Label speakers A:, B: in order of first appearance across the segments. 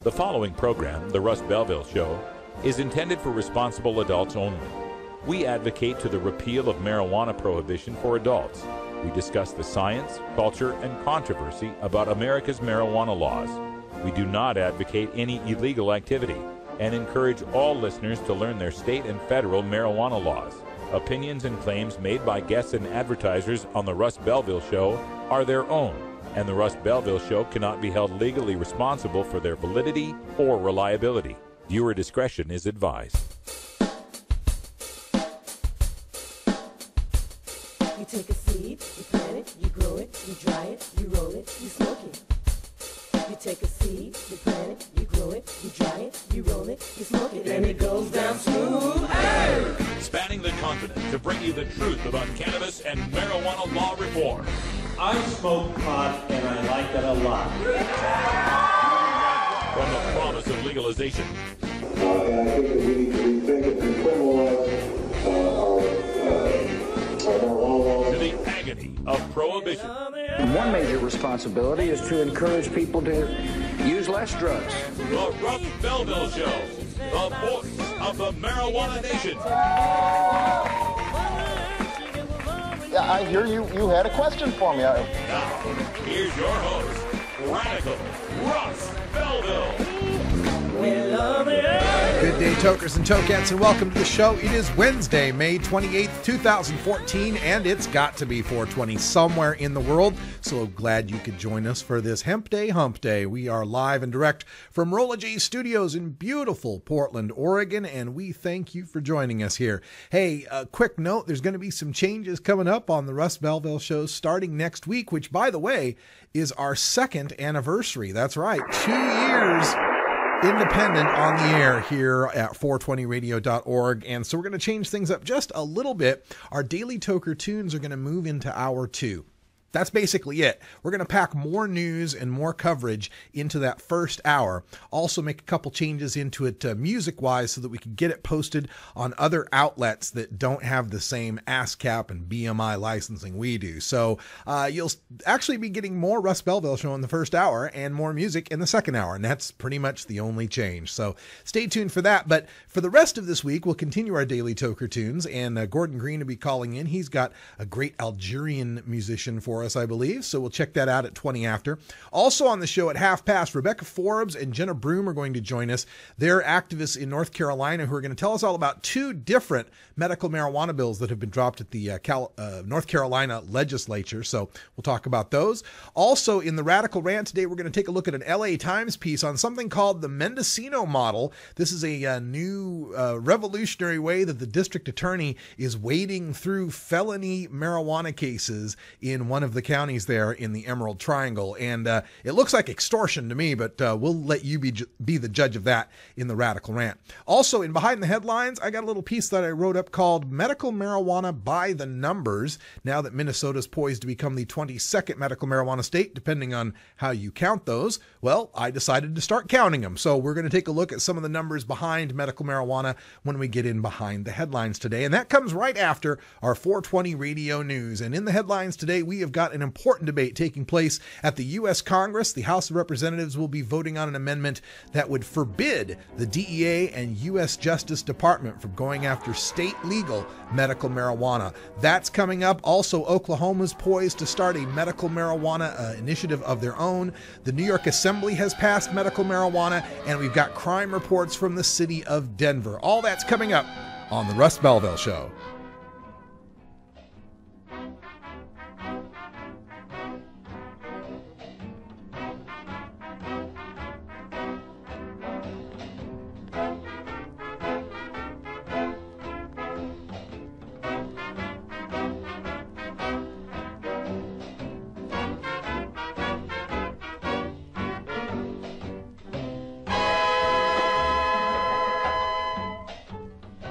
A: The following program, The Russ Belville Show, is intended for responsible adults only. We advocate to the repeal of marijuana prohibition for adults. We discuss the science, culture, and controversy about America's marijuana laws. We do not advocate any illegal activity and encourage all listeners to learn their state and federal marijuana laws. Opinions and claims made by guests and advertisers on The Russ Belville Show are their own, and The Russ Belville Show cannot be held legally responsible for their validity or reliability. Viewer discretion is advised.
B: You take a seed, you plant it, you grow it, you dry it, you roll it, you smoke it. You take a seed, you plant it, you grow it, you dry it, you roll it, you smoke it, and it goes down smooth. Hey!
A: Spanning the continent to bring you the truth about cannabis and marijuana law reform.
C: I smoke pot and I like it a lot.
A: From the promise of legalization.
D: And I think that we think if we criminalize our marijuana laws.
A: To the agony of prohibition.
E: One major responsibility is to encourage people to use less drugs.
A: The Russ Belville Show, the voice of the marijuana nation.
F: Yeah, I hear you had a question for me.
A: Now, here's your host, Radical Russ Belville.
G: Good day, tokers and tokettes, and welcome to the show. It is Wednesday, May 28th, 2014, and it's got to be 420 somewhere in the world. So glad you could join us for this Hemp Day Hump Day. We are live and direct from Rolla J Studios in beautiful Portland, Oregon, and we thank you for joining us here. Hey, a quick note, there's going to be some changes coming up on the Russ Belville Show starting next week, which, by the way, is our second anniversary. That's right, 2 years independent on the air here at 420radio.org. And so we're going to change things up just a little bit. Our Daily Toker tunes are going to move into hour 2. That's basically it. We're going to pack more news and more coverage into that first hour. Also make a couple changes into it music-wise so that we can get it posted on other outlets that don't have the same ASCAP and BMI licensing we do. So you'll actually be getting more Russ Belville Show in the first hour and more music in the second hour. And that's pretty much the only change. So stay tuned for that. But for the rest of this week, we'll continue our Daily Toker tunes. And Gordon Green will be calling in. He's got a great Algerian musician for us, I believe. So we'll check that out at 20 after. Also on the show at half past, Rebecca Forbes and Jenna Broome are going to join us. They're activists in North Carolina who are going to tell us all about 2 different medical marijuana bills that have been dropped at the North Carolina legislature. So we'll talk about those. Also in the Radical Rant today, we're going to take a look at an LA Times piece on something called the Mendocino model. This is a new revolutionary way that the district attorney is wading through felony marijuana cases in one of the counties there in the Emerald Triangle. And it looks like extortion to me, but we'll let you be the judge of that in the Radical Rant. Also, in Behind the Headlines, I got a little piece that I wrote up called Medical Marijuana by the Numbers. Now that Minnesota's poised to become the 22nd medical marijuana state, depending on how you count those, well, I decided to start counting them. So we're going to take a look at some of the numbers behind medical marijuana when we get in Behind the Headlines today. And that comes right after our 420 radio news. And in the headlines today, we have got an important debate taking place at the U.S. Congress. The House of Representatives will be voting on an amendment that would forbid the DEA and U.S. Justice Department from going after state legal medical marijuana. That's coming up. Also, Oklahoma's poised to start a medical marijuana initiative of their own. The New York Assembly has passed medical marijuana, and we've got crime reports from the city of Denver. All that's coming up on the Russ Belville Show.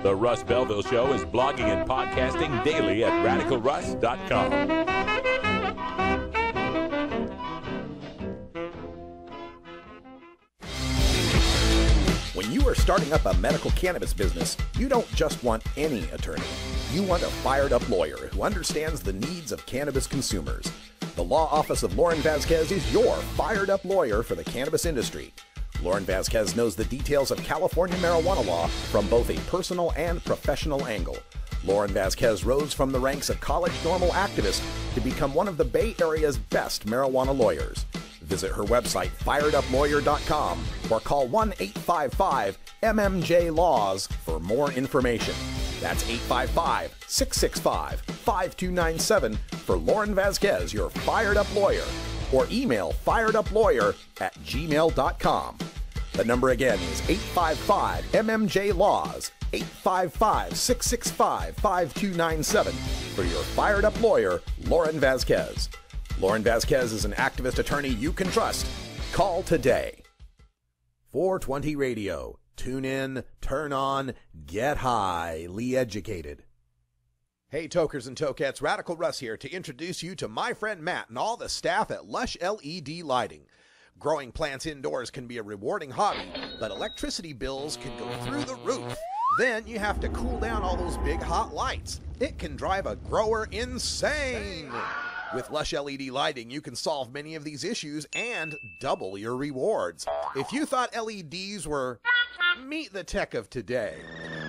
A: The Russ Belville Show is blogging and podcasting daily at radicalruss.com.
H: When you are starting up a medical cannabis business, you don't just want any attorney. You want a fired-up lawyer who understands the needs of cannabis consumers. The Law Office of Lauren Vasquez is your fired-up lawyer for the cannabis industry. Lauren Vasquez knows the details of California marijuana law from both a personal and professional angle. Lauren Vasquez rose from the ranks of college normal activist to become one of the Bay Area's best marijuana lawyers. Visit her website, fireduplawyer.com, or call 1-855-MMJ-LAWS for more information. That's 855-665-5297 for Lauren Vasquez, your Fired Up Lawyer, or email firedupLawyer@gmail.com. The number again is 855-MMJ-LAWS, 855-665-5297 for your Fired Up Lawyer, Lauren Vasquez. Lauren Vasquez is an activist attorney you can trust. Call today. 420 Radio. Tune in, turn on, get highly educated.
G: Hey, tokers and tokettes, Radical Russ here to introduce you to my friend Matt and all the staff at Lush LED Lighting. Growing plants indoors can be a rewarding hobby, but electricity bills can go through the roof. Then you have to cool down all those big hot lights. It can drive a grower insane. With Lush LED Lighting, you can solve many of these issues and double your rewards. If you thought LEDs were meet the tech of today,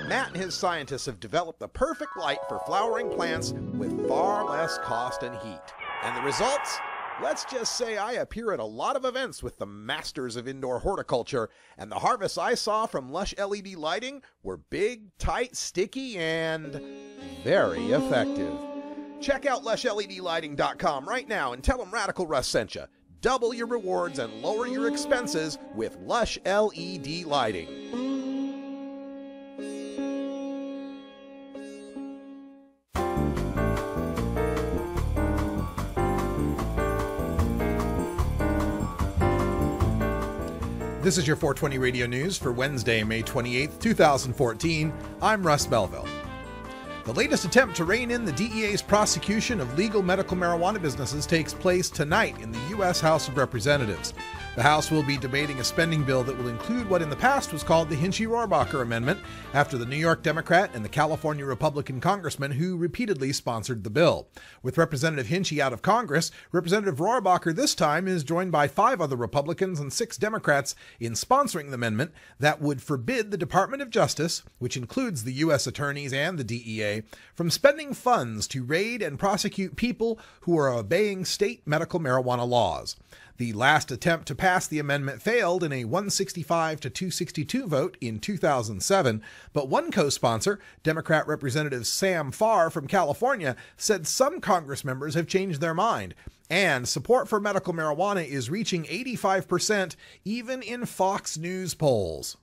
G: Matt and his scientists have developed the perfect light for flowering plants with far less cost and heat. And the results? Let's just say I appear at a lot of events with the masters of indoor horticulture, and the harvests I saw from Lush LED Lighting were big, tight, sticky, and very effective. Check out LushLEDlighting.com right now and tell them Radical Russ sent you. Double your rewards and lower your expenses with Lush LED Lighting. This is your 420 Radio News for Wednesday, May 28th, 2014. I'm Russ Belville. The latest attempt to rein in the DEA's prosecution of legal medical marijuana businesses takes place tonight in the U.S. House of Representatives. The House will be debating a spending bill that will include what in the past was called the Hinchy-Rohrbacher Amendment, after the New York Democrat and the California Republican congressman who repeatedly sponsored the bill. With Representative Hinchy out of Congress, Representative Rohrbacher this time is joined by 5 other Republicans and 6 Democrats in sponsoring the amendment that would forbid the Department of Justice, which includes the U.S. attorneys and the DEA, from spending funds to raid and prosecute people who are obeying state medical marijuana laws. The last attempt to pass the amendment failed in a 165 to 262 vote in 2007, but one co-sponsor, Democrat Representative Sam Farr from California, said some Congress members have changed their mind, and support for medical marijuana is reaching 85% even in Fox News polls.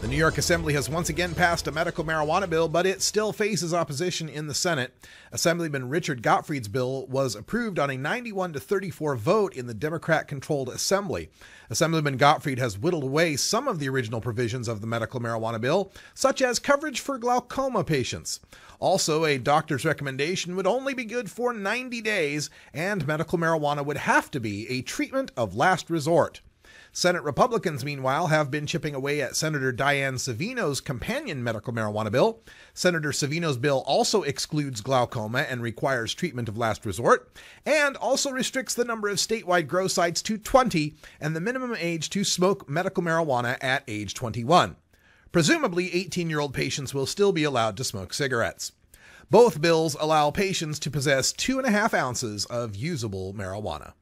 G: The New York Assembly has once again passed a medical marijuana bill, but it still faces opposition in the Senate. Assemblyman Richard Gottfried's bill was approved on a 91-34 vote in the Democrat-controlled Assembly. Assemblyman Gottfried has whittled away some of the original provisions of the medical marijuana bill, such as coverage for glaucoma patients. Also, a doctor's recommendation would only be good for 90 days, and medical marijuana would have to be a treatment of last resort. Senate Republicans, meanwhile, have been chipping away at Senator Dianne Savino's companion medical marijuana bill. Senator Savino's bill also excludes glaucoma and requires treatment of last resort, and also restricts the number of statewide grow sites to 20 and the minimum age to smoke medical marijuana at age 21. Presumably, 18-year-old patients will still be allowed to smoke cigarettes. Both bills allow patients to possess 2.5 ounces of usable marijuana.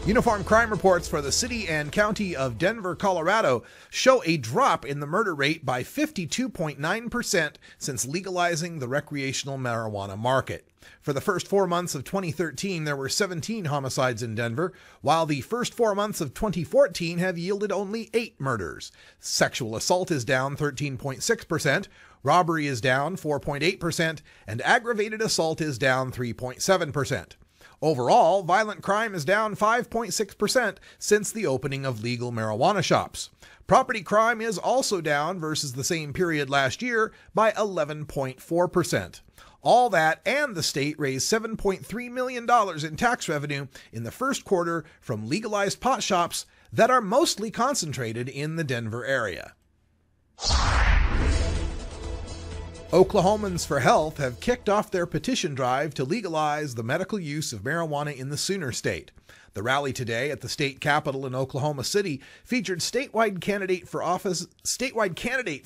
G: Uniform crime reports for the city and county of Denver, Colorado show a drop in the murder rate by 52.9% since legalizing the recreational marijuana market. For the first 4 months of 2013, there were 17 homicides in Denver, while the first 4 months of 2014 have yielded only 8 murders. Sexual assault is down 13.6%, robbery is down 4.8%, and aggravated assault is down 3.7%. Overall, violent crime is down 5.6% since the opening of legal marijuana shops. Property crime is also down versus the same period last year by 11.4%. All that and the state raised $7.3 million in tax revenue in the first quarter from legalized pot shops that are mostly concentrated in the Denver area. Oklahomans for Health have kicked off their petition drive to legalize the medical use of marijuana in the Sooner State. The rally today at the state capitol in Oklahoma City featured statewide candidates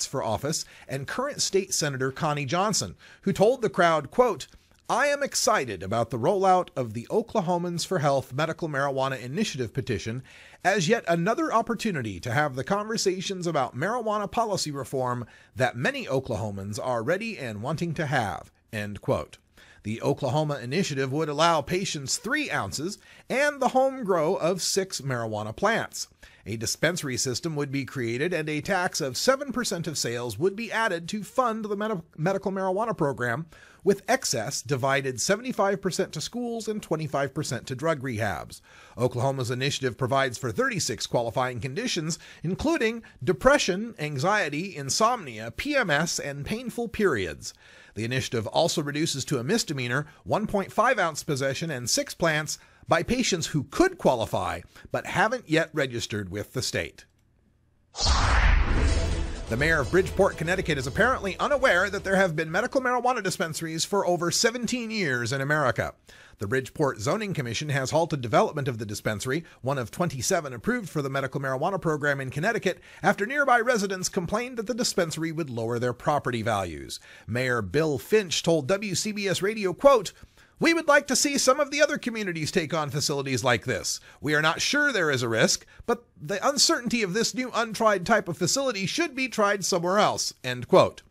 G: for office and current state Senator Connie Johnson, who told the crowd, quote, "I am excited about the rollout of the Oklahomans for Health Medical Marijuana Initiative petition as yet another opportunity to have the conversations about marijuana policy reform that many Oklahomans are ready and wanting to have," end quote. The Oklahoma initiative would allow patients 3 ounces and the home grow of 6 marijuana plants. A dispensary system would be created and a tax of 7% of sales would be added to fund the medical marijuana program, with excess divided 75% to schools and 25% to drug rehabs. Oklahoma's initiative provides for 36 qualifying conditions, including depression, anxiety, insomnia, PMS, and painful periods. The initiative also reduces to a misdemeanor 1.5-ounce possession and 6 plants by patients who could qualify but haven't yet registered with the state. The mayor of Bridgeport, Connecticut is apparently unaware that there have been medical marijuana dispensaries for over 17 years in America. The Bridgeport Zoning Commission has halted development of the dispensary, one of 27 approved for the medical marijuana program in Connecticut, after nearby residents complained that the dispensary would lower their property values. Mayor Bill Finch told WCBS Radio, quote, "We would like to see some of the other communities take on facilities like this. We are not sure there is a risk, but the uncertainty of this new untried type of facility should be tried somewhere else," end quote.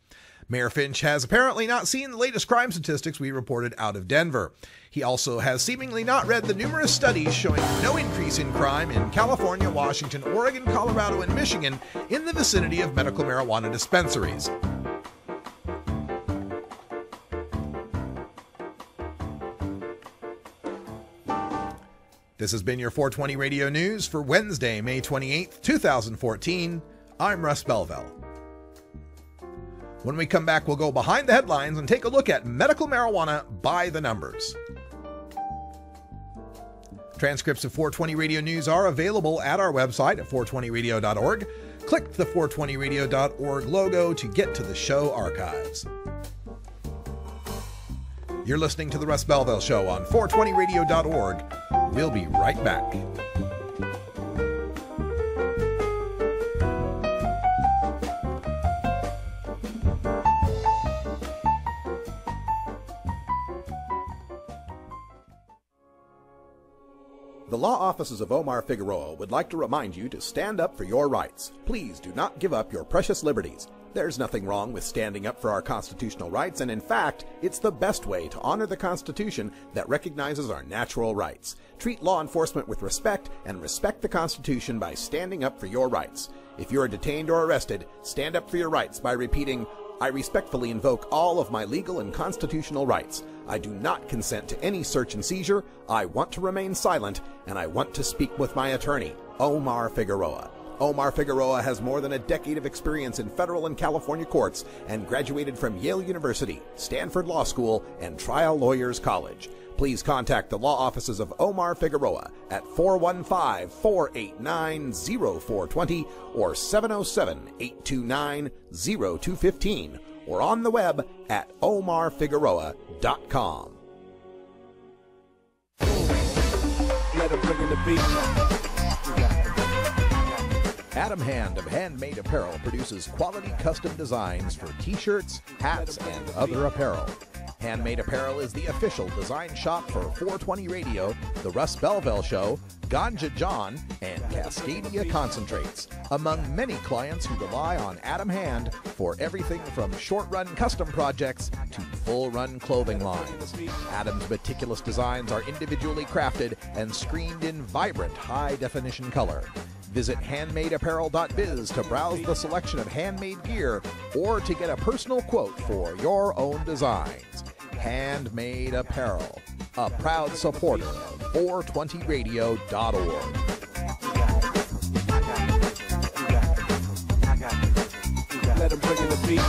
G: Mayor Finch has apparently not seen the latest crime statistics we reported out of Denver. He also has seemingly not read the numerous studies showing no increase in crime in California, Washington, Oregon, Colorado, and Michigan in the vicinity of medical marijuana dispensaries. This has been your 420 Radio News for Wednesday, May 28th, 2014. I'm Russ Belville. When we come back, we'll go behind the headlines and take a look at medical marijuana by the numbers. Transcripts of 420 Radio News are available at our website at 420radio.org. Click the 420radio.org logo to get to the show archives. You're listening to The Russ Belville Show on 420radio.org. We'll be right back.
H: The law offices of Omar Figueroa would like to remind you to stand up for your rights. Please do not give up your precious liberties. There's nothing wrong with standing up for our constitutional rights, and in fact, it's the best way to honor the Constitution that recognizes our natural rights. Treat law enforcement with respect and respect the Constitution by standing up for your rights. If you are detained or arrested, stand up for your rights by repeating, "I respectfully invoke all of my legal and constitutional rights. I do not consent to any search and seizure. I want to remain silent, and I want to speak with my attorney, Omar Figueroa." Omar Figueroa has more than a decade of experience in federal and California courts and graduated from Yale University, Stanford Law School, and Trial Lawyers College. Please contact the law offices of Omar Figueroa at 415-489-0420 or 707-829-0215 or on the web at omarfigueroa.com.
C: Let 'em bring in the beat.
H: Adam Hand of Handmade Apparel produces quality custom designs for t-shirts, hats, and other apparel. Handmade Apparel is the official design shop for 420 Radio, The Russ Belville Show, Ganja John, and Cascadia Concentrates, among many clients who rely on Adam Hand for everything from short-run custom projects to full-run clothing lines. Adam's meticulous designs are individually crafted and screened in vibrant, high-definition color. Visit handmadeapparel.biz to browse the selection of handmade gear or to get a personal quote for your own designs. Handmade Apparel, a proud supporter of 420radio.org.
C: Let 'em bring in the beat.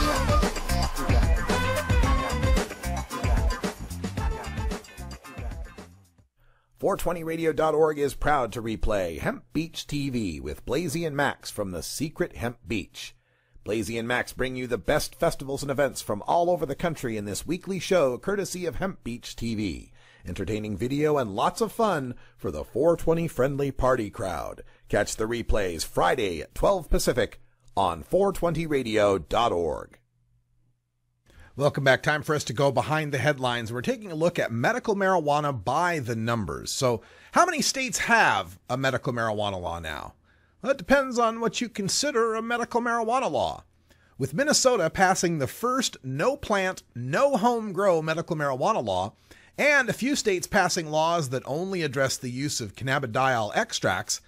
H: 420radio.org is proud to replay Hemp Beach TV with Blazy and Max from the Secret Hemp Beach. Blazy and Max bring you the best festivals and events from all over the country in this weekly show courtesy of Hemp Beach TV. Entertaining video and lots of fun for the 420 friendly party crowd. Catch the replays Friday at 12 Pacific on 420radio.org.
G: Welcome back. Time for us to go behind the headlines. We're taking a look at medical marijuana by the numbers. So how many states have a medical marijuana law now? Well, it depends on what you consider a medical marijuana law. With Minnesota passing the first no plant, no home grow medical marijuana law, and a few states passing laws that only address the use of cannabidiol extracts,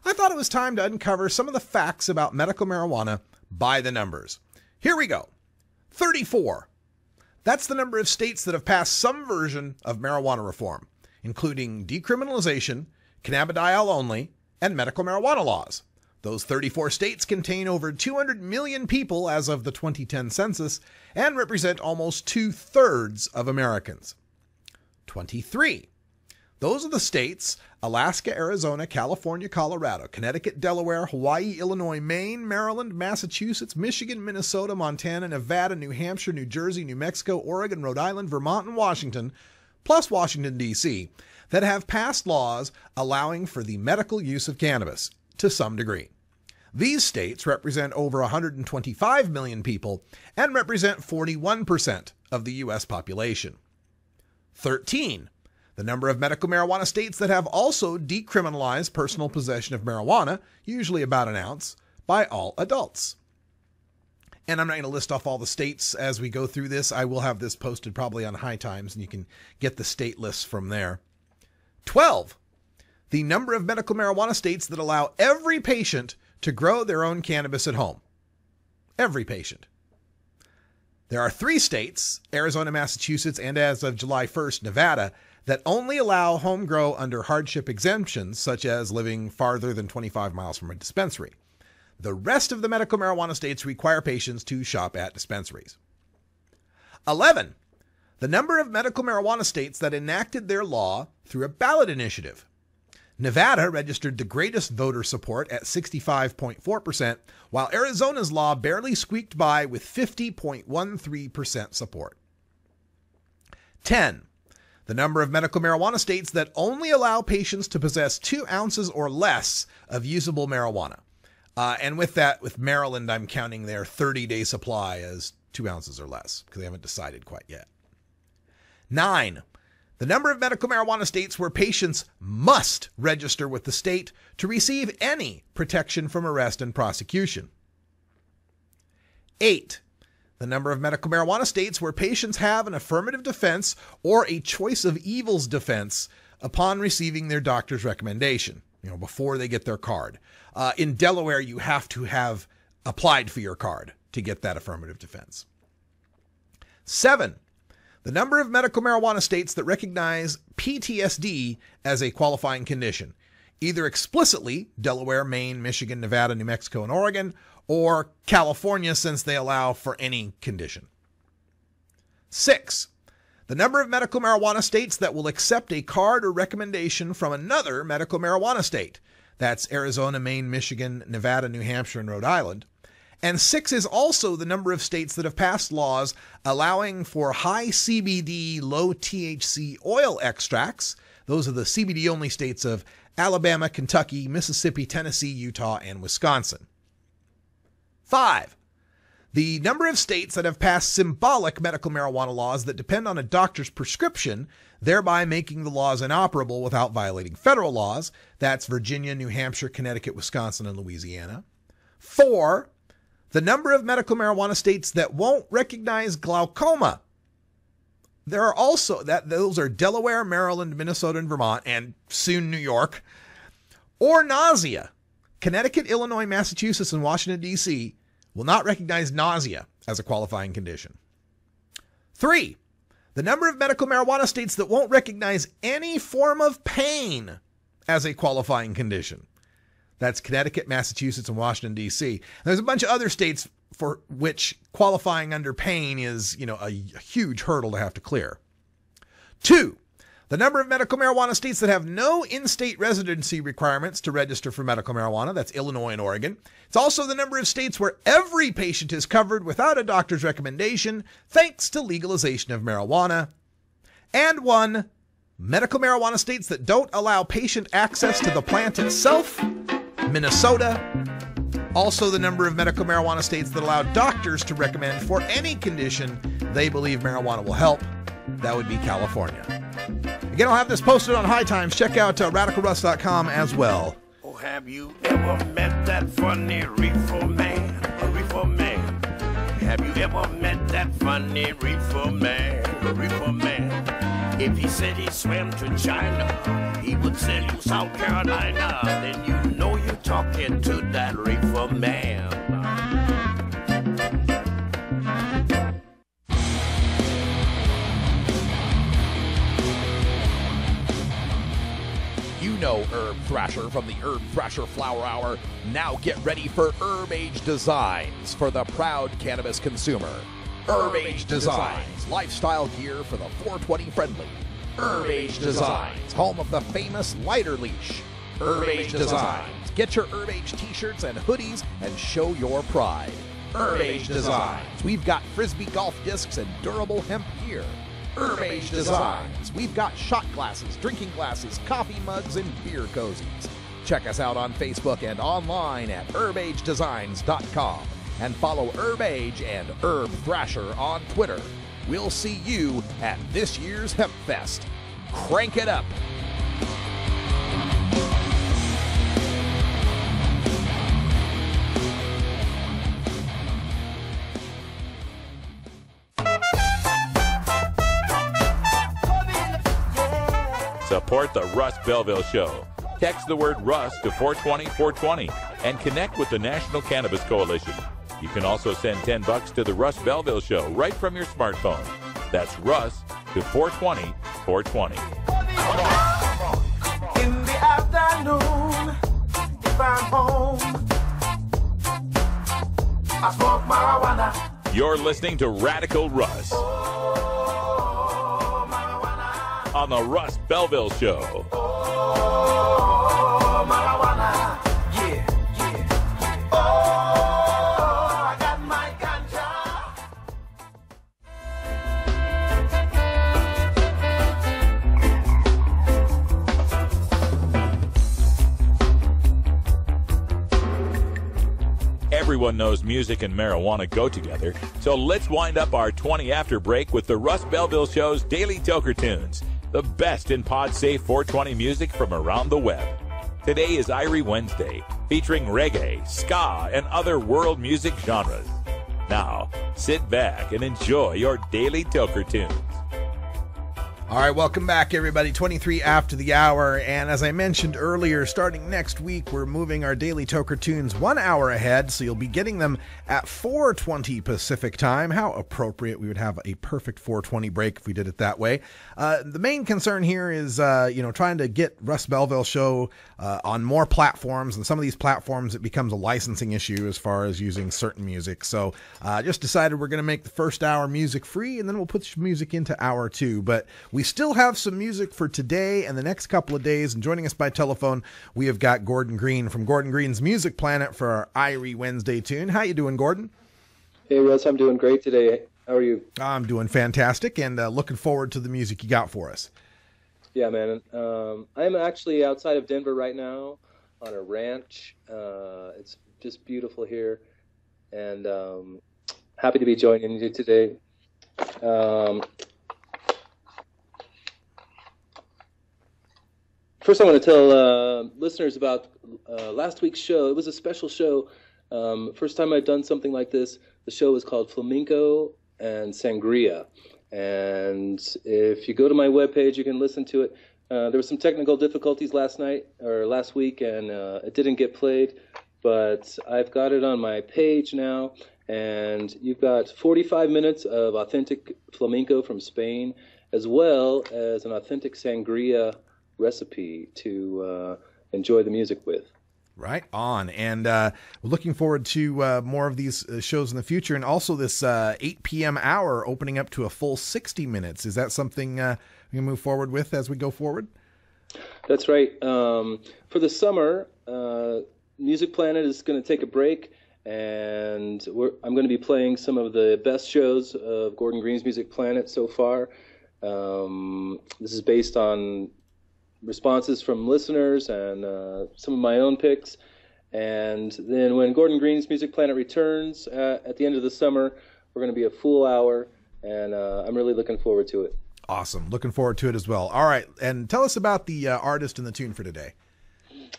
G: I thought it was time to uncover some of the facts about medical marijuana by the numbers. Here we go. 34. That's the number of states that have passed some version of marijuana reform, including decriminalization, cannabidiol only, and medical marijuana laws. Those 34 states contain over 200 million people as of the 2010 census and represent almost 2/3 of Americans. 23. Those are the states: Alaska, Arizona, California, Colorado, Connecticut, Delaware, Hawaii, Illinois, Maine, Maryland, Massachusetts, Michigan, Minnesota, Montana, Nevada, New Hampshire, New Jersey, New Mexico, Oregon, Rhode Island, Vermont, and Washington, plus Washington, D.C., that have passed laws allowing for the medical use of cannabis to some degree. These states represent over 125 million people and represent 41% of the U.S. population. 13. The number of medical marijuana states that have also decriminalized personal possession of marijuana, usually about an ounce, by all adults. And I'm not going to list off all the states as we go through this. I will have this posted probably on High Times, and you can get the state lists from there. 12. The number of medical marijuana states that allow every patient to grow their own cannabis at home. Every patient. There are 3 states, Arizona, Massachusetts, and as of July 1st, Nevada, that only allow home grow under hardship exemptions, such as living farther than 25 miles from a dispensary. The rest of the medical marijuana states require patients to shop at dispensaries. 11. The number of medical marijuana states that enacted their law through a ballot initiative. Nevada registered the greatest voter support at 65.4%, while Arizona's law barely squeaked by with 50.13% support. 10. The number of medical marijuana states that only allow patients to possess 2 ounces or less of usable marijuana. And with that, with Maryland, I'm counting their 30-day supply as 2 ounces or less, because they haven't decided quite yet. 9. The number of medical marijuana states where patients must register with the state to receive any protection from arrest and prosecution. 8. The number of medical marijuana states where patients have an affirmative defense or a choice of evils defense upon receiving their doctor's recommendation, before they get their card. In Delaware, you have to have applied for your card to get that affirmative defense. 7. The number of medical marijuana states that recognize PTSD as a qualifying condition, either explicitly, Delaware, Maine, Michigan, Nevada, New Mexico, and Oregon, or California, since they allow for any condition. 6. The number of medical marijuana states that will accept a card or recommendation from another medical marijuana state. That's Arizona, Maine, Michigan, Nevada, New Hampshire, and Rhode Island. And 6 is also the number of states that have passed laws allowing for high CBD, low THC oil extracts. Those are the CBD-only states of Alabama, Kentucky, Mississippi, Tennessee, Utah, and Wisconsin. 5. The number of states that have passed symbolic medical marijuana laws that depend on a doctor's prescription, thereby making the laws inoperable without violating federal laws. That's Virginia, New Hampshire, Connecticut, Wisconsin, and Louisiana. 4. The number of medical marijuana states that won't recognize glaucoma. There are also, those are Delaware, Maryland, Minnesota, and Vermont, and soon New York. Or nausea. Connecticut, Illinois, Massachusetts, and Washington, D.C. will not recognize nausea as a qualifying condition. 3. The number of medical marijuana states that won't recognize any form of pain as a qualifying condition. That's Connecticut, Massachusetts, and Washington, D.C. There's a bunch of other states for which qualifying under pain is, a huge hurdle to have to clear. 2. The number of medical marijuana states that have no in-state residency requirements to register for medical marijuana. That's Illinois and Oregon. It's also the number of states where every patient is covered without a doctor's recommendation thanks to legalization of marijuana. And 1, medical marijuana states that don't allow patient access to the plant itself. Minnesota. Also the number of medical marijuana states that allow doctors to recommend for any condition they believe marijuana will help. That would be California. Again, I'll have this posted on High Times. Check out RadicalRuss.com as well.
I: Oh, have you ever met that funny reefer man? A reefer man. Have you ever met that funny reefer man? A reefer man. If he said he swam to China, he would sell you South Carolina. Then you know you're talking to that reefer man.
H: You know Herb Thrasher from the Herb Thrasher Flower Hour. Now get ready for Herb Age Designs for the proud cannabis consumer. Herb Age Designs, lifestyle gear for the 420 friendly. Herb Age Designs, home of the famous lighter leash. Herb Age Designs, get your Herb Age t-shirts and hoodies and show your pride. Herb Age Designs, we've got frisbee golf discs and durable hemp gear. Herb Age Designs, we've got shot glasses, drinking glasses, coffee mugs, and beer cozies. Check us out on Facebook and online at herbagedesigns.com. And follow Herb Age and Herb Thrasher on Twitter. We'll see you at this year's Hemp Fest. Crank it up.
A: Support the Russ Belville Show. Text the word Russ to 420-420 and connect with the National Cannabis Coalition. You can also send $10 to the Russ Belville Show right from your smartphone. That's Russ to 420-420.
I: In the afternoon, if I'm home, I smoke marijuana.
A: You're listening to Radical Russ on the Russ Belville Show.
I: Marijuana, yeah, yeah. Oh, I got my ganja.
A: Everyone knows music and marijuana go together, so let's wind up our 20 after break with the Russ Belville Show's Daily Toker Tunes, the best in pod-safe 420 music from around the web. Today is Irie Wednesday, featuring reggae, ska, and other world music genres. Now, sit back and enjoy your Daily Toker Tunes.
G: All right, welcome back, everybody. 23 after the hour, and as I mentioned earlier, starting next week, we're moving our Daily Toker Tunes 1 hour ahead, so you'll be getting them at 4:20 Pacific time. How appropriate. We would have a perfect 4:20 break if we did it that way. The main concern here is, trying to get Russ Belville Show on more platforms, and some of these platforms, it becomes a licensing issue as far as using certain music. So just decided we're going to make the first hour music free, and then we'll put music into hour 2. But we still have some music for today and the next couple of days, and joining us by telephone, we have got Gordon Green from Gordon Green's Music Planet for our Irie Wednesday tune. How you doing, Gordon?
J: Hey, Russ, I'm doing great today. How are you? I'm
G: doing fantastic, and looking forward to the music you got for us.
J: Yeah, man. I'm actually outside of Denver right now on a ranch. It's just beautiful here, and happy to be joining you today. First, I want to tell listeners about last week's show. It was a special show. First time I'd done something like this. The show was called Flamenco and Sangria. And if you go to my webpage, you can listen to it. There were some technical difficulties last week, and it didn't get played. But I've got it on my page now. And you've got 45 minutes of authentic flamenco from Spain, as well as an authentic sangria recipe to enjoy the music with.
G: Right on. And we're looking forward to more of these shows in the future, and also this 8 p.m. hour opening up to a full 60 minutes. Is that something we can move forward with as we go forward?
J: That's right. For the summer, Music Planet is going to take a break, and I'm going to be playing some of the best shows of Gordon Green's Music Planet so far. This is based on responses from listeners and some of my own picks. And then when Gordon Green's Music Planet returns at the end of the summer, we're going to be a full hour, and I'm really looking forward to it.
G: Awesome. Looking forward to it as well. All right. And tell us about the artist and the tune for today.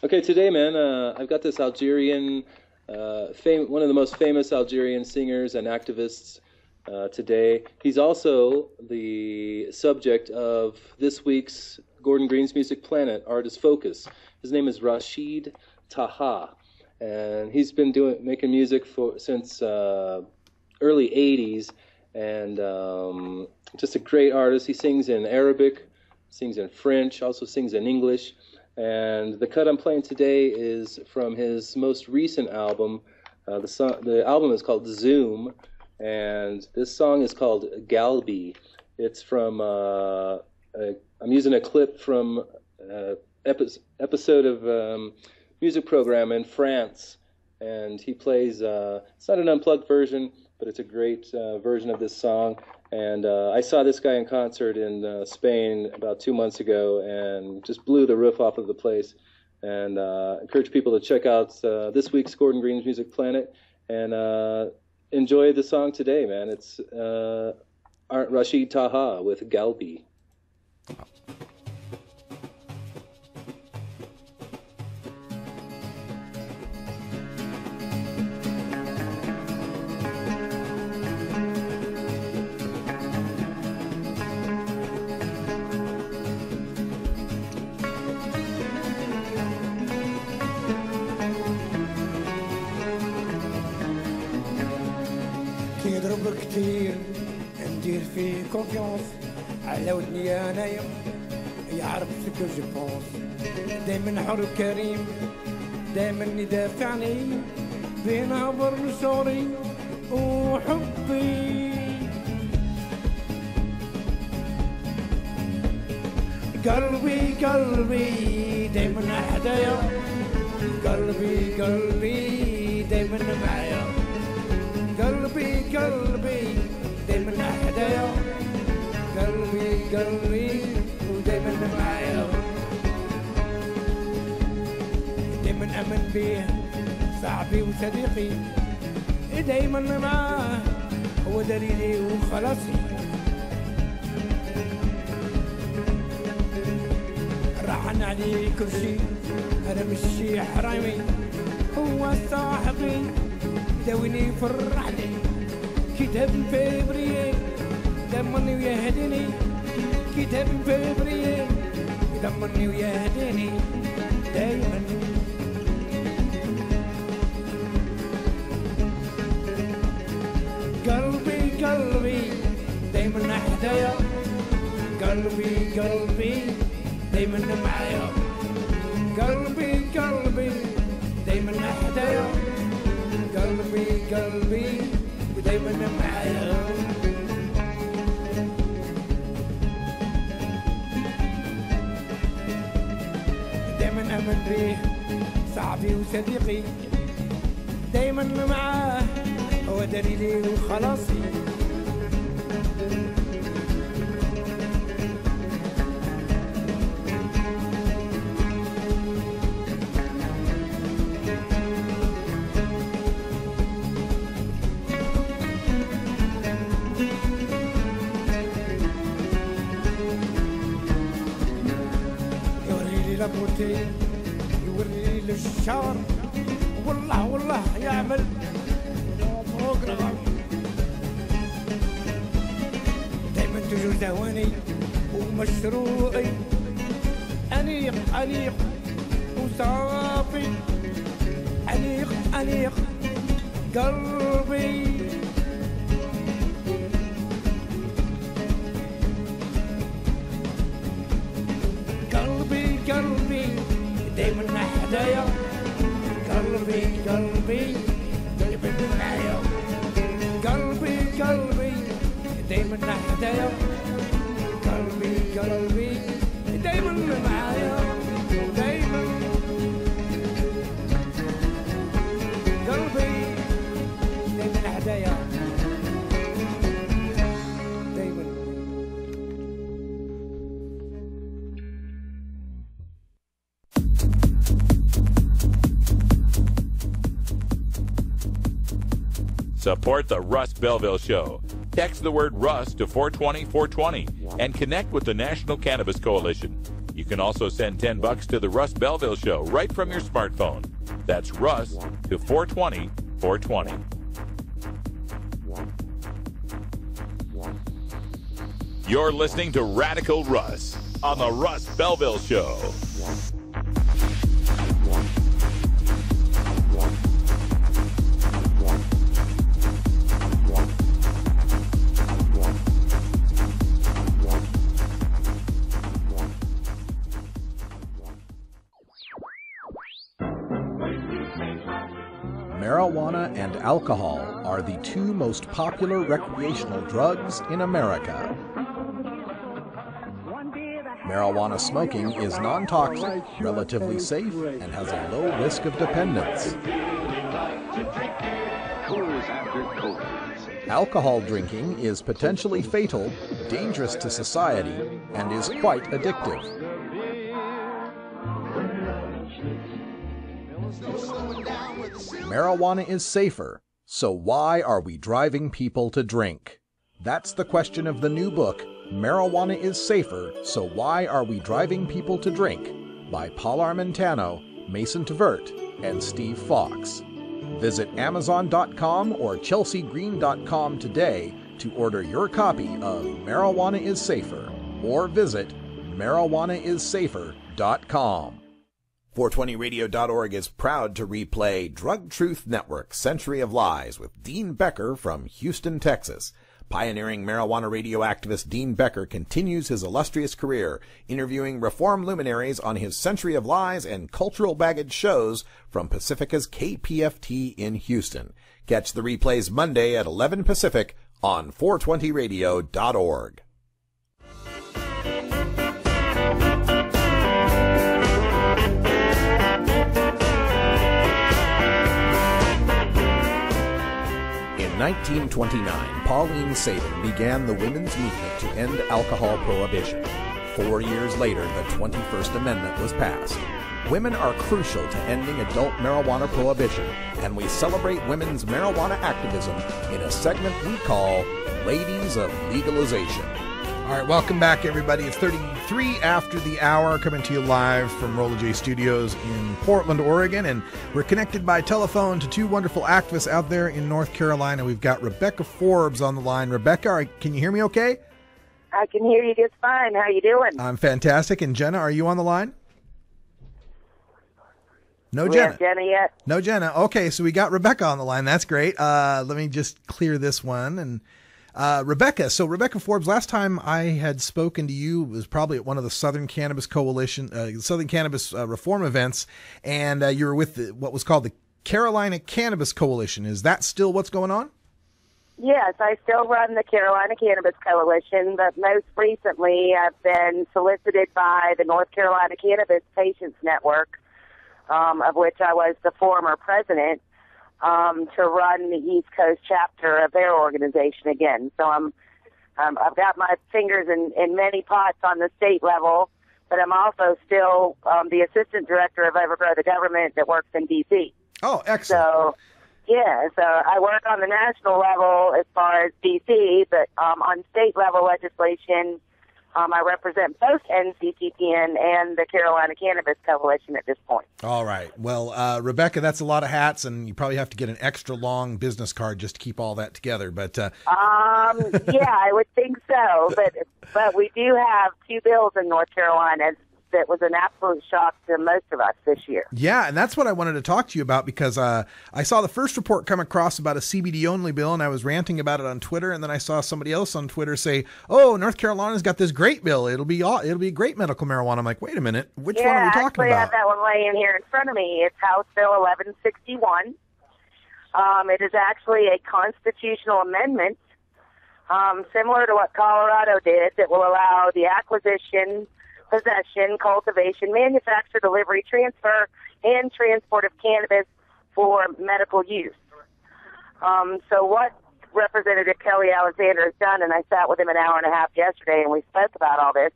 J: Okay, today, man, I've got this Algerian, one of the most famous Algerian singers and activists today. He's also the subject of this week's Gordon Green's Music Planet Artist Focus. His name is Rashid Taha, and he's been making music since early 80s, and just a great artist. He sings in Arabic, sings in French, also sings in English. And the cut I'm playing today is from his most recent album. The album is called Zoom, and this song is called Galbi. It's from I'm using a clip from episode of music program in France, and he plays. It's not an unplugged version, but it's a great version of this song. And I saw this guy in concert in Spain about 2 months ago, and just blew the roof off of the place. And encourage people to check out this week's Gordon Green's Music Planet and enjoy the song today, man. It's Rashid Taha with Galbi.
K: كتير ندير فيه كونفيونس على ودني انايا يعرف سكو جو بونس دايما حر كريم دايما يدافعني بين عبر شعوري وحبي قلبي قلبي دايما حدايا قلبي قلبي دايما معايا قلبي قلبي دايما حدايا قلبي قلبي ودايما معايا دايما امن بيه صاحبي وصديقي دايما معاه هو دليلي وخلاصي راحن عليه كل شي انا مش حرامي هو صاحبي داويني فرحني كتاب فبراير دمرني ويهديني كتاب فبراير دمرني ويهديني دايما قلبي قلبي دايما حدايا قلبي قلبي دايما معايا قلبي قلبي دايما حدايا قلبي قلبي ودايما معايا دايما امن بيه صاحبي وصديقي دايما معاه هو دليلي وخلاصي يوري للشعر والله والله يعمل فوق رغم دايما تجو زواني ومشروعي أنيق أنيق وصافي أنيق أنيق قلبي قلبي دايما حدايا قلبي دايما معايا قلبي دايما نحدايا قلبي دايما معايا دايما قلبي دايما نحدايا دايما.
A: Support the Russ Belville Show. Text the word Russ to 420-420 and connect with the National Cannabis Coalition. You can also send $10 to the Russ Belville Show right from your smartphone. That's Russ to 420-420. You're listening to Radical Russ on the Russ Belville Show.
H: Marijuana and alcohol are the two most popular recreational drugs in America. Marijuana smoking is non-toxic, relatively safe, and has a low risk of dependence. Alcohol drinking is potentially fatal, dangerous to society, and is quite addictive. Marijuana is safer, so why are we driving people to drink? That's the question of the new book, Marijuana is Safer, So Why Are We Driving People to Drink? By Paul Armentano, Mason Tvert, and Steve Fox. Visit Amazon.com or ChelseaGreen.com today to order your copy of Marijuana is Safer, or visit marijuanaissafer.com. 420radio.org is proud to replay Drug Truth Network Century of Lies with Dean Becker from Houston, Texas. Pioneering marijuana radio activist Dean Becker continues his illustrious career, interviewing reform luminaries on his Century of Lies and Cultural Baggage shows from Pacifica's KPFT in Houston. Catch the replays Monday at 11 Pacific on 420radio.org. In 1929, Pauline Sabin began the women's movement to end alcohol prohibition. 4 years later, the 21st Amendment was passed. Women are crucial to ending adult marijuana prohibition, and we celebrate women's marijuana activism in a segment we call Ladies of Legalization.
G: All right, welcome back, everybody. It's 33 after the hour, coming to you live from Rolla J Studios in Portland, Oregon. And we're connected by telephone to two wonderful activists out there in North Carolina. We've got Rebecca Forbes on the line. Rebecca, can you hear me okay?
L: I can hear you just fine. How you doing?
G: I'm fantastic. And Jenna, are you on the line? No Jenna.
L: Have Jenna yet?
G: No Jenna. Okay, so we got Rebecca on the line. That's great. Let me just clear this one. And Rebecca Forbes, last time I had spoken to you was probably at one of the Southern Cannabis Coalition, Southern Cannabis Reform events, and you were with what was called the Carolina Cannabis Coalition. Is that still what's going on?
L: Yes, I still run the Carolina Cannabis Coalition, but most recently I've been solicited by the North Carolina Cannabis Patients Network, of which I was the former president, to run the East Coast chapter of their organization again. So I've got my fingers in many pots on the state level, but I'm also still the assistant director of Overgrow the Government that works in D.C.
G: Oh, excellent.
L: So I work on the national level as far as D.C., but on state level legislation, I represent both NCCPN and the Carolina Cannabis Coalition at this point.
G: All right. Well, Rebecca, that's a lot of hats, and you probably have to get an extra long business card just to keep all that together. But
L: yeah, I would think so. But we do have two bills in North Carolina that was an absolute shock to most of us this year.
G: Yeah, and that's what I wanted to talk to you about, because I saw the first report come across about a CBD-only bill, and I was ranting about it on Twitter, and then I saw somebody else on Twitter say, "Oh, North Carolina's got this great bill. It'll be great medical marijuana." I'm like, wait a minute, which one are we talking
L: about? Yeah, I have that one laying here in front of me. It's House Bill 1161. It is actually a constitutional amendment, similar to what Colorado did, that will allow the acquisition, possession, cultivation, manufacture, delivery, transfer, and transport of cannabis for medical use. So what Representative Kelly Alexander has done, and I sat with him an hour and a half yesterday, and we spoke about all this,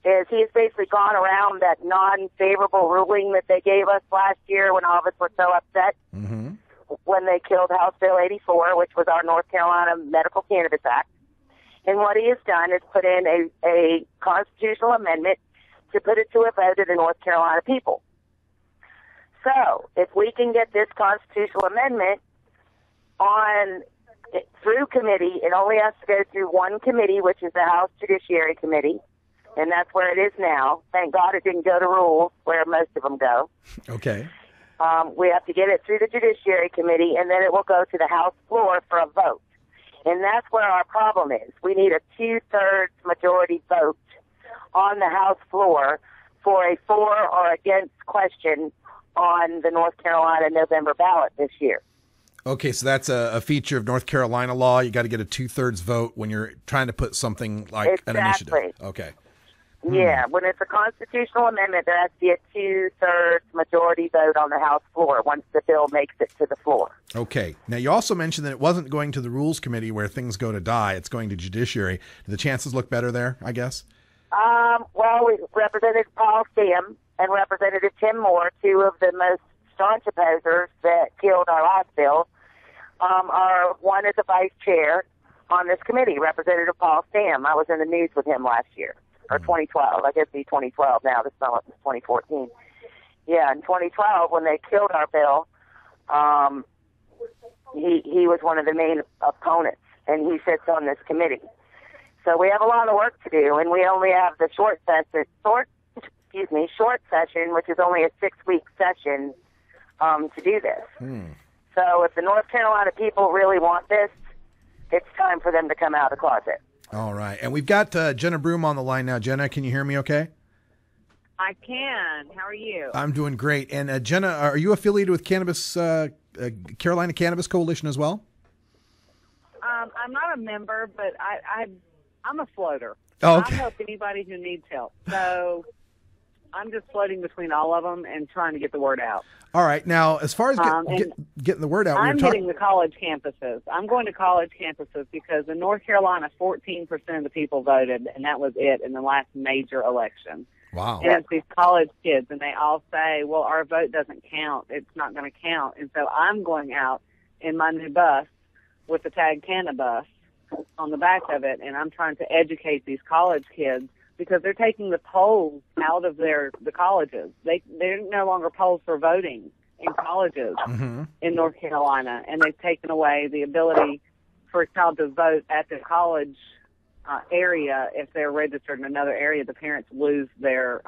L: is he's basically gone around that non-favorable ruling that they gave us last year when all of us were so upset when they killed House Bill 84, which was our North Carolina Medical Cannabis Act. And what he has done is put in a constitutional amendment to put it to a vote of the North Carolina people. So if we can get this constitutional amendment through committee, it only has to go through one committee, which is the House Judiciary Committee, and that's where it is now. Thank God it didn't go to rules, where most of them go.
G: Okay.
L: We have to get it through the Judiciary Committee, and then it will go to the House floor for a vote. And that's where our problem is. We need a 2/3 majority vote on the House floor for a for or against question on the North Carolina November ballot this year.
G: Okay, so that's a feature of North Carolina law. You got to get a 2/3 vote when you're trying to put something like an initiative. Okay.
L: Yeah, when it's a constitutional amendment, there has to be a 2/3 majority vote on the House floor once the bill makes it to the floor.
G: Okay. Now, you also mentioned that it wasn't going to the Rules Committee where things go to die. It's going to Judiciary. Do the chances look better there, I guess?
L: Well, Representative Paul Stam and Representative Tim Moore, two of the most staunch opposers that killed our last bill, one is a vice chair on this committee, Representative Paul Stam. I was in the news with him last year. Or 2012. I guess it'd be 2012 now. This summer was 2014. Yeah, in 2012, when they killed our bill, he was one of the main opponents, and he sits on this committee. So we have a lot of work to do, and we only have the short session, which is only a 6-week session to do this. So if the North Carolina people really want this, it's time for them to come out of the closet.
G: All right. And we've got Jenna Broome on the line now. Jenna, can you hear me okay?
M: I can. How are you?
G: I'm doing great. And Jenna, are you affiliated with Carolina Cannabis Coalition as well?
M: I'm not a member, but I'm a floater.
G: Oh, okay.
M: I help anybody who needs help. So I'm just floating between all of them and trying to get the word out.
G: All right. Now, as far as getting the word out,
M: I'm hitting the college campuses. I'm going to college campuses because in North Carolina, 14% of the people voted, and that was it in the last major election.
G: Wow.
M: And it's these college kids, and they all say, well, our vote doesn't count. It's not going to count. And so I'm going out in my new bus with the tag Cannabis on the back of it, and I'm trying to educate these college kids because they're taking the polls out of the colleges. They're no longer polls for voting in colleges in North Carolina, and they've taken away the ability for a child to vote at the college area. If they're registered in another area, the parents lose their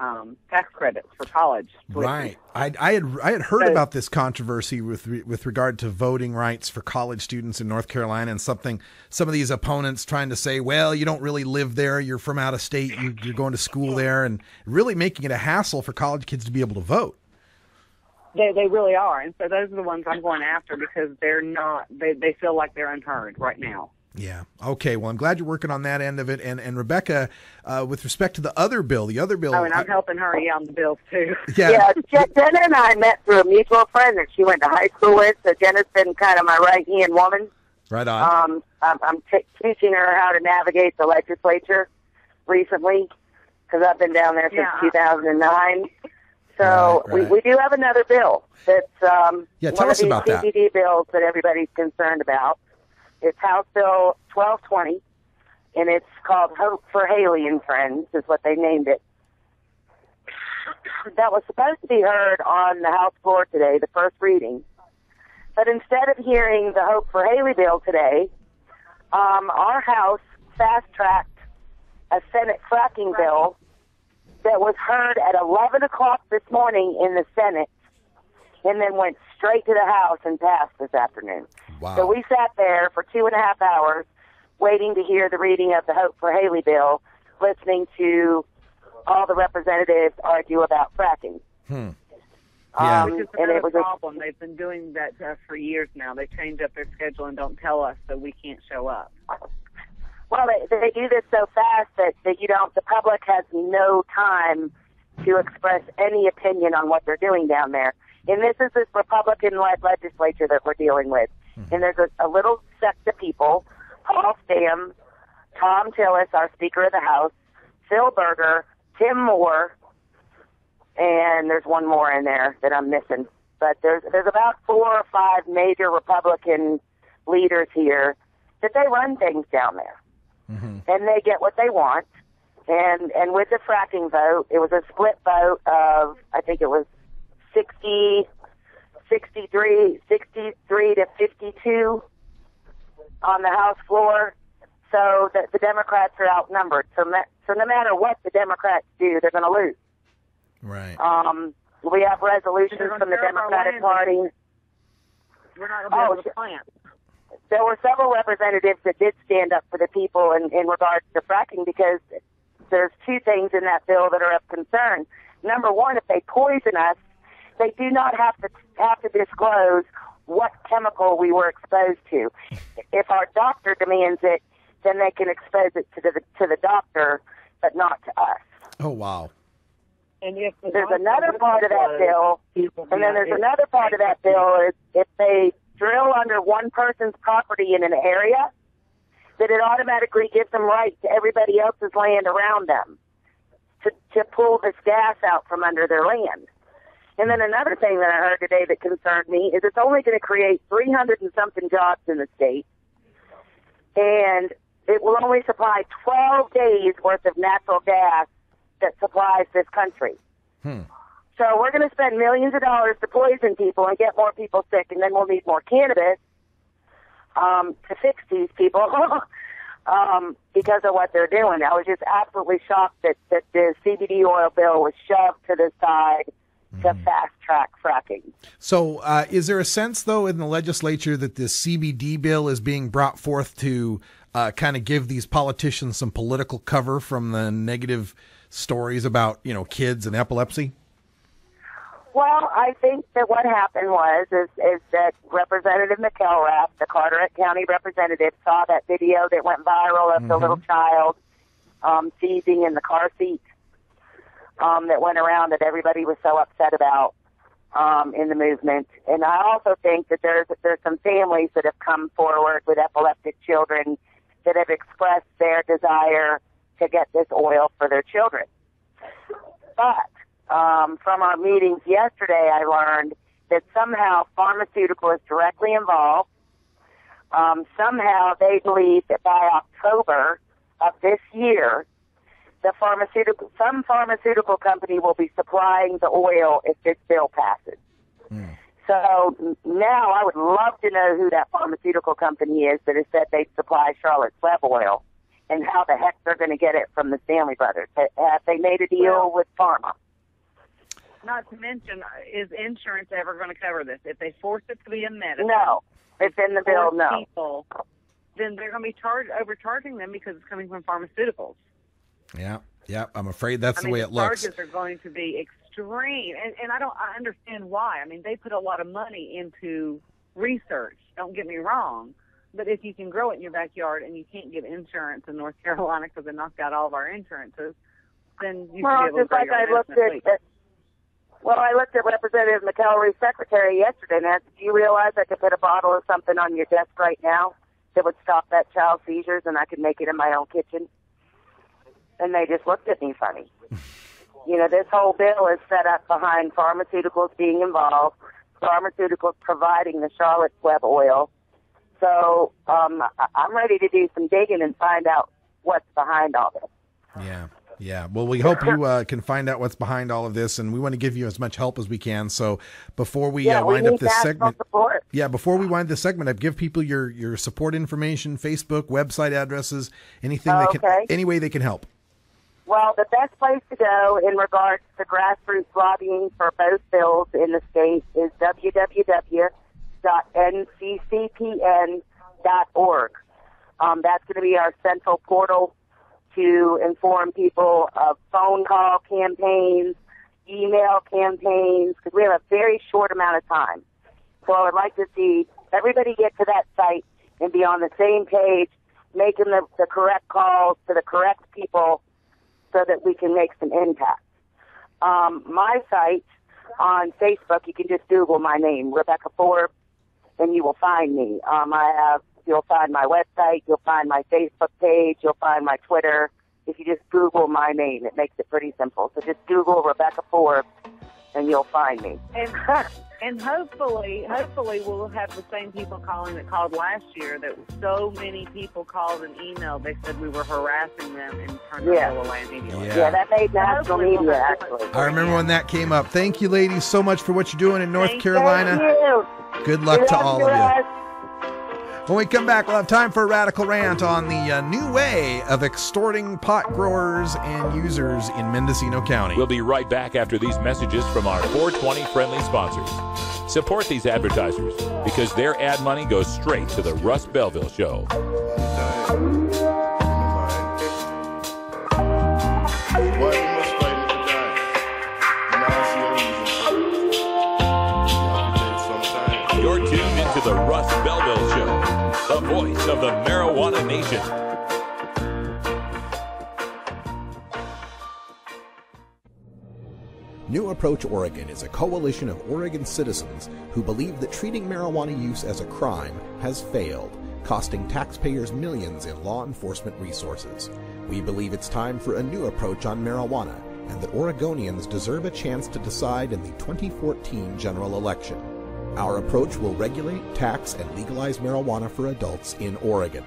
M: tax credits for college.
G: Right. I had heard about this controversy with regard to voting rights for college students in North Carolina, and some of these opponents trying to say, well, you don't really live there, you're from out of state, you're going to school there, and really making it a hassle for college kids to be able to vote.
M: They really are, and so those are the ones I'm going after because they're not. They feel like they're unheard right now.
G: Yeah. Okay. Well, I'm glad you're working on that end of it. And Rebecca, with respect to the other bill.
M: Oh, and I'm helping her on the bills too.
L: Yeah. Jenna and I met through a mutual friend that she went to high school with. So Jenna's been kind of my right-hand woman.
G: Right on.
L: I'm teaching her how to navigate the legislature recently because I've been down there since 2009. So right. We do have another bill that's
G: tell
L: one
G: us
L: of these
G: about that.
L: CBD bills that everybody's concerned about. It's House Bill 1220, and it's called Hope for Haley and Friends, is what they named it. That was supposed to be heard on the House floor today, the first reading. But instead of hearing the Hope for Haley bill today, our House fast-tracked a Senate fracking bill that was heard at 11 o'clock this morning in the Senate and then went straight to the House and passed this afternoon.
G: Wow.
L: So we sat there for 2.5 hours waiting to hear the reading of the Hope for Haley bill, listening to all the representatives argue about fracking.
G: Yeah.
M: Which is another problem. They've been doing that for years now. They change up their schedule and don't tell us, so we can't show up.
L: Well, they do this so fast that the public has no time to express any opinion on what they're doing down there. And this is this Republican-led legislature that we're dealing with. And there's a little sect of people, Paul Stam, Tom Tillis, our Speaker of the House, Phil Berger, Tim Moore, and there's one more in there that I'm missing. But there's about 4 or 5 major Republican leaders here that they run things down there. And they get what they want. And with the fracking vote, it was a split vote of, I think it was 63 to 52 on the House floor. So the Democrats are outnumbered. So no matter what the Democrats do, they're going to lose.
G: Right.
L: We have resolutions from the Democratic Party.
M: We're not going to be able to plant.
L: There were several representatives that did stand up for the people in regards to fracking, because there's 2 things in that bill that are of concern. Number one, if they poison us, they do not have to disclose what chemical we were exposed to. If our doctor demands it, then they can expose it to the doctor, but not to us.
G: Oh, wow.
M: And if
L: there's another part of that bill, and then there's another part of that bill is if they drill under one person's property in an area, that it automatically gives them right to everybody else's land around them to pull this gas out from under their land. And then another thing that I heard today that concerned me is it's only going to create 300 and something jobs in the state, and it will only supply 12 days worth of natural gas that supplies this country. So we're going to spend millions of dollars to poison people and get more people sick, and then we'll need more cannabis to fix these people because of what they're doing. I was just absolutely shocked that the CBD oil bill was shoved to the side to fast-track fracking.
G: So is there a sense, though, in the legislature that this CBD bill is being brought forth to kind of give these politicians some political cover from the negative stories about, kids and epilepsy?
L: Well, I think that what happened is that Representative McElrath, the Carteret County representative, saw that video that went viral of the little child seizing in the car seat that went around that everybody was so upset about in the movement. And I also think that there's some families that have come forward with epileptic children that have expressed their desire to get this oil for their children. But from our meetings yesterday, I learned that somehow pharmaceutical is directly involved. Somehow they believe that by October of this year, some pharmaceutical company will be supplying the oil if this bill passes. So now I would love to know who that pharmaceutical company is that has said they'd supply Charlotte's Web oil, and how the heck they're going to get it from the Stanley Brothers. Have they made a deal with pharma?
M: Not to mention, is insurance ever going to cover this? If they force it to be a medicine,
L: no. It's in the bill, no.
M: People, then they're going to be overcharging them because it's coming from pharmaceuticals.
G: Yeah. I'm afraid that's the way it looks.
M: The charges are going to be extreme, and I understand why. I mean, they put a lot of money into research. Don't get me wrong, but if you can grow it in your backyard and you can't get insurance in North Carolina because they knocked out all of our insurances, then you should be able to grow your business.
L: I looked at Representative McElroy's secretary yesterday and asked, do you realize I could put a bottle of something on your desk right now that would stop that child's seizures, and I could make it in my own kitchen? And they just looked at me funny. This whole bill is set up behind pharmaceuticals being involved, pharmaceuticals providing the Charlotte's Web oil. So I'm ready to do some digging and find out what's behind all this.
G: Yeah. Well, we hope you can find out what's behind all of this, and we want to give you as much help as we can. So before we wind up this segment, before we wind this segment up, give people your support information, Facebook, website addresses, anything any way they can help.
L: Well, the best place to go in regards to grassroots lobbying for both bills in the state is www.nccpn.org. That's going to be our central portal to inform people of phone call campaigns, email campaigns, because we have a very short amount of time. So I would like to see everybody get to that site and be on the same page, making the correct calls to the correct people so that we can make some impact. My site on Facebook, you can just Google my name, Rebecca Forbes, and you will find me. You'll find my website, you'll find my Facebook page, you'll find my Twitter. If you just Google my name, it makes it pretty simple. So just Google Rebecca Forbes, and you'll find me.
M: And hopefully we'll have the same people calling that called last year. That so many people called and emailed. They said we were harassing them and turned their bill away immediately.
L: Yeah, that made national media, actually.
G: I remember when that came up. Thank you, ladies, so much for what you're doing in North Carolina.
L: Thank you.
G: Good luck to all of you.
L: Russ.
G: When we come back, we'll have time for a radical rant on the new way of extorting pot growers and users in Mendocino County.
A: We'll be right back after these messages from our 420 friendly sponsors. Support these advertisers because their ad money goes straight to the Russ Belville Show. You're tuned into the Russ Belville Show, the voice of the marijuana nation.
H: New Approach Oregon is a coalition of Oregon citizens who believe that treating marijuana use as a crime has failed, costing taxpayers millions in law enforcement resources. We believe it's time for a new approach on marijuana, and that Oregonians deserve a chance to decide in the 2014 general election. Our approach will regulate, tax, and legalize marijuana for adults in Oregon.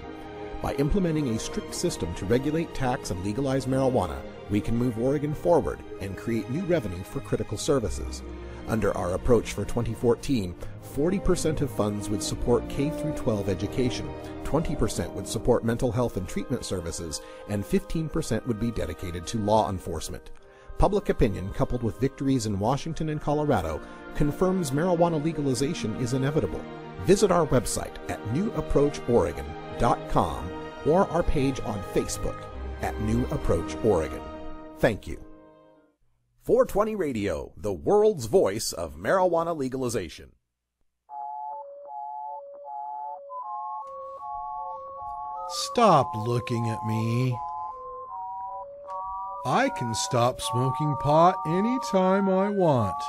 H: By implementing a strict system to regulate, tax, and legalize marijuana, we can move Oregon forward and create new revenue for critical services. Under our approach for 2014, 40% of funds would support K-12 education, 20% would support mental health and treatment services, and 15% would be dedicated to law enforcement. Public opinion, coupled with victories in Washington and Colorado, confirms marijuana legalization is inevitable. Visit our website at newapproachoregon.com or our page on Facebook at New Approach Oregon. Thank you. 420 Radio, the world's voice of marijuana legalization.
G: Stop looking at me. I can stop smoking pot anytime I want.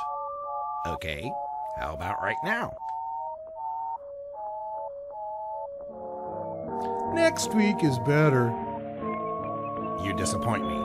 N: Okay, how about right now?
G: Next week is better.
N: You disappoint me.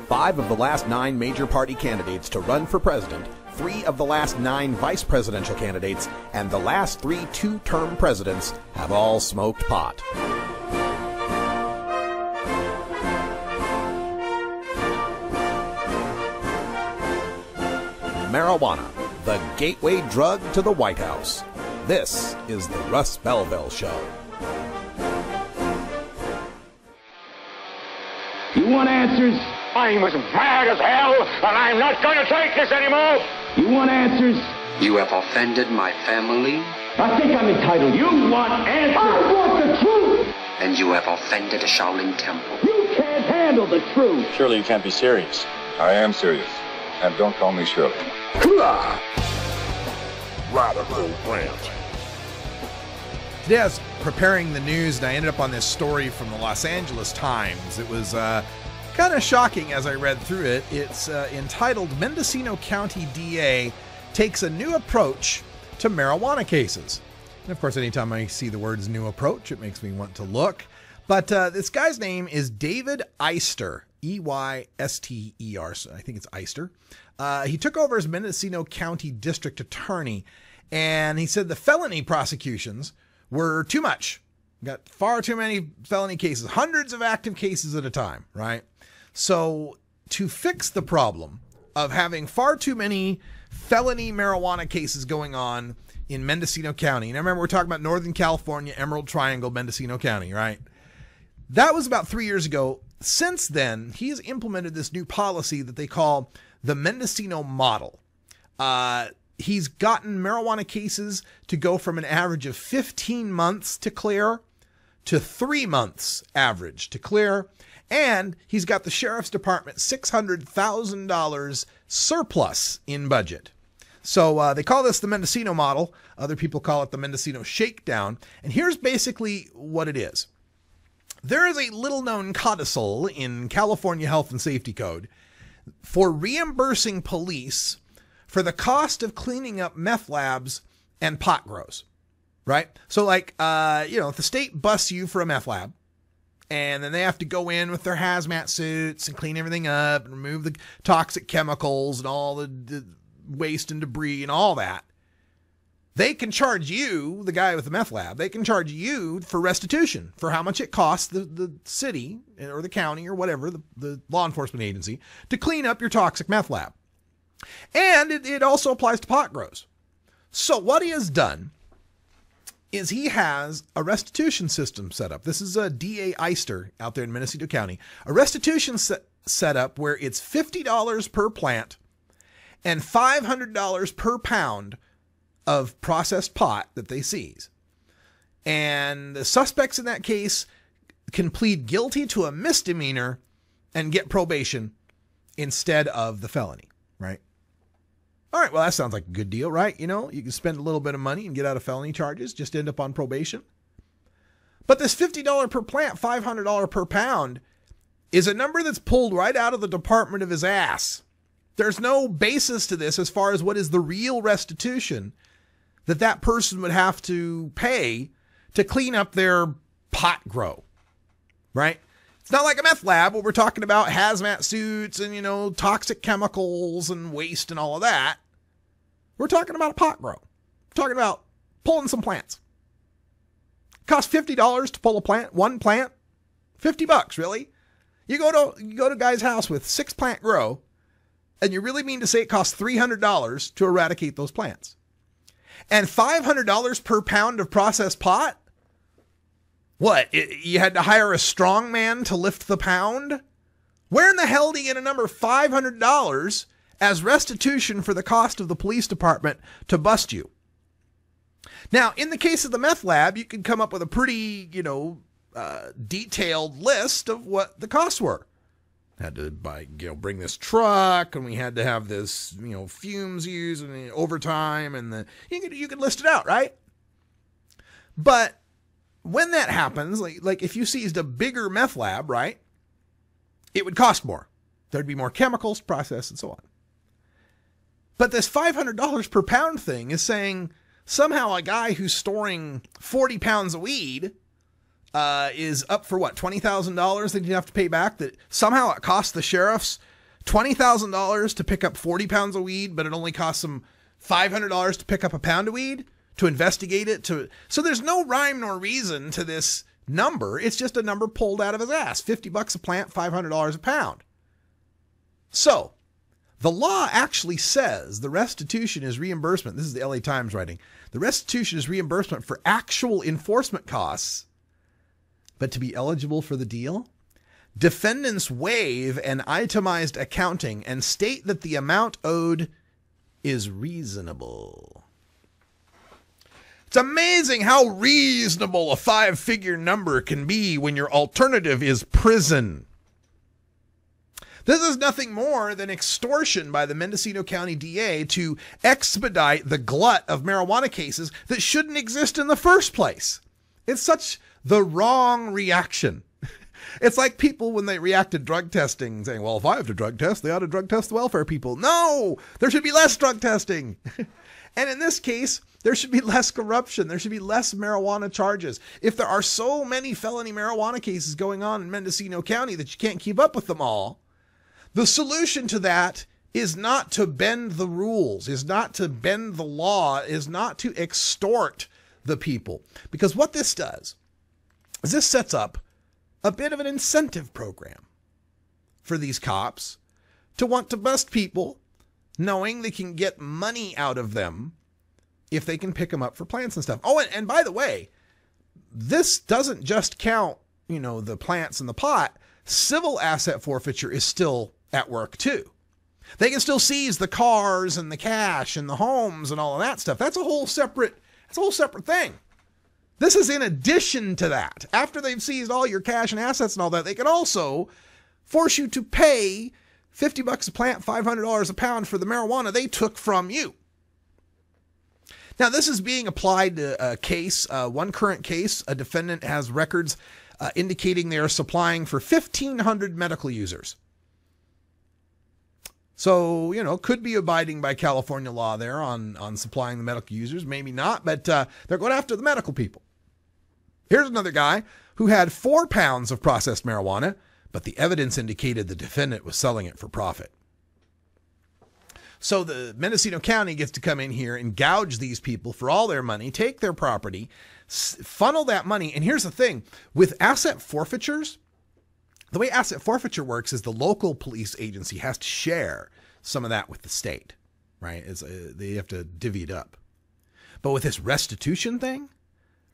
H: Five of the last 9 major party candidates to run for president, 3 of the last 9 vice presidential candidates, and the last 3 two-term presidents have all smoked pot. Marijuana, the gateway drug to the White House. This is the Russ Belville Show.
O: You want answers? I'm as mad as hell, and I'm not going to take this anymore. You want answers?
P: You have offended my family.
O: I think I'm entitled. You want answers? I want the truth.
P: And you have offended a Shaolin temple.
O: You can't handle the truth.
Q: Surely you can't be serious. I am serious. And don't call me Shirley.
I: Radical rant.
G: Today I was preparing the news and I ended up on this story from the Los Angeles Times. It was kind of shocking as I read through it. It's entitled Mendocino County DA Takes a New Approach to Marijuana Cases. And of course, anytime I see the words new approach, it makes me want to look. But this guy's name is David Eyster, E-Y-S-T-E-R. So I think it's Eyster. He took over as Mendocino County District Attorney, and he said the felony prosecutions were too much. Got far too many felony cases, hundreds of active cases at a time, right? So to fix the problem of having far too many felony marijuana cases going on in Mendocino County, and I remember we're talking about Northern California, Emerald Triangle, Mendocino County, right? That was about 3 years ago. Since then, he's implemented this new policy that they call the Mendocino model. He's gotten marijuana cases to go from an average of 15 months to clear to 3 months average to clear. And he's got the sheriff's department $600,000 surplus in budget. So they call this the Mendocino model. Other people call it the Mendocino shakedown. And here's basically what it is. There is a little known codicil in California Health and Safety Code for reimbursing police for the cost of cleaning up meth labs and pot grows, right? So like, if the state busts you for a meth lab and then they have to go in with their hazmat suits and clean everything up and remove the toxic chemicals and all the waste and debris and all that, they can charge you, the guy with the meth lab, they can charge you for restitution for how much it costs the city or the county or whatever, the law enforcement agency, to clean up your toxic meth lab. And it also applies to pot grows. So what he has done is he has a restitution system set up. This is a DA Eister out there in Mendocino County. A restitution set up where it's $50 per plant and $500 per pound of processed pot that they seize. And the suspects in that case can plead guilty to a misdemeanor and get probation instead of the felony, right? All right, well, that sounds like a good deal, right? You know, you can spend a little bit of money and get out of felony charges, just end up on probation. But this $50 per plant, $500 per pound is a number that's pulled right out of the department of his ass. There's no basis to this as far as what is the real restitution that person would have to pay to clean up their pot grow, right? It's not like a meth lab where we're talking about hazmat suits and, toxic chemicals and waste and all of that. We're talking about a pot grow. We're talking about pulling some plants. It costs $50 to pull a plant, one plant. $50, really? You go to a guy's house with 6 plant grow, and you really mean to say it costs $300 to eradicate those plants? And $500 per pound of processed pot? What, you had to hire a strong man to lift the pound? Where in the hell do you get a number $500 as restitution for the cost of the police department to bust you? Now, in the case of the meth lab, you could come up with a pretty, detailed list of what the costs were. Had to bring this truck, and we had to have this, fumes used and overtime, and you could list it out, right? But when that happens, like if you seized a bigger meth lab, right, it would cost more. There'd be more chemicals processed and so on. But this $500 per pound thing is saying somehow a guy who's storing 40 pounds of weed is up for what, $20,000 that you have to pay back? That somehow it costs the sheriffs $20,000 to pick up 40 pounds of weed, but it only costs them $500 to pick up a pound of weed to investigate it. So there's no rhyme nor reason to this number. It's just a number pulled out of his ass. $50 a plant, $500 a pound. So the law actually says the restitution is reimbursement. This is the LA Times writing. The restitution is reimbursement for actual enforcement costs. But to be eligible for the deal, defendants waive an itemized accounting and state that the amount owed is reasonable. It's amazing how reasonable a 5-figure number can be when your alternative is prison. This is nothing more than extortion by the Mendocino County DA to expedite the glut of marijuana cases that shouldn't exist in the first place. It's such the wrong reaction. It's like people when they react to drug testing saying, well, if I have to drug test, they ought to drug test the welfare people. No, there should be less drug testing. And in this case, there should be less corruption. There should be less marijuana charges. If there are so many felony marijuana cases going on in Mendocino County that you can't keep up with them all, the solution to that is not to bend the rules, is not to bend the law, is not to extort the people. Because what this does is this sets up a bit of an incentive program for these cops to want to bust people, knowing they can get money out of them if they can pick them up for plants and stuff. Oh, and by the way, this doesn't just count, the plants and the pot. Civil asset forfeiture is still at work too. They can still seize the cars and the cash and the homes and all of that stuff. That's a whole separate thing. This is in addition to that. After they've seized all your cash and assets and all that, they can also force you to pay $50 a plant, $500 a pound for the marijuana they took from you. Now, this is being applied to a case, one current case. A defendant has records indicating they are supplying for 1,500 medical users. So, could be abiding by California law there on supplying the medical users. Maybe not, but they're going after the medical people. Here's another guy who had 4 pounds of processed marijuana, but the evidence indicated the defendant was selling it for profit. So the Mendocino County gets to come in here and gouge these people for all their money, take their property, funnel that money. And here's the thing, with asset forfeitures, the way asset forfeiture works is the local police agency has to share some of that with the state, right? They have to divvy it up. But with this restitution thing,